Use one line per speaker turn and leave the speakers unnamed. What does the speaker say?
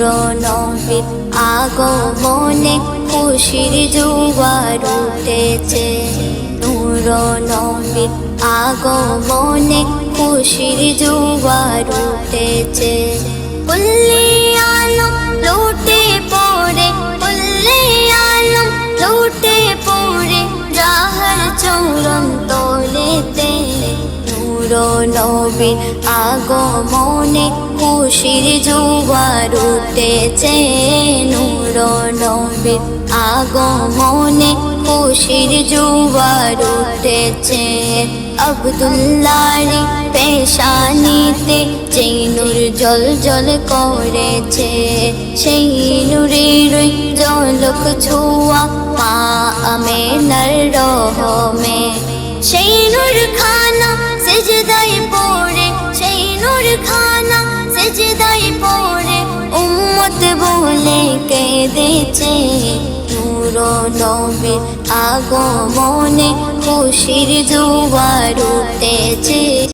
নবীর আগমনে খুশির জোয়ার উঠেছে। নূর নবীর আগমনে খুশির জোয়ার উঠেছে। কুল্লি আলম লুটে পড়ে, কুল্লি আলম লুটে পড়ে রাহার চরণ তলেতে। নূর নবীর আগমনে খুশির জোয়ার উঠেছে। নূর নবীর আগমনে খুশির জোয়ার উঠেছে। আব্দুল্লাহর পেশানিতে যেই নূর জ্বলজ্বল করেছে, সেই নূরের ঝলক ছোঁয়া মা আমেনার রহমে। সেই নূর খানা সিজদায় পড়ে, সেই নূর খানা সিজদায় পড়ে উম্মত বলে কেঁদেছে। নূর নবীর আগমনে খুশির জোয়ার উঠেছে।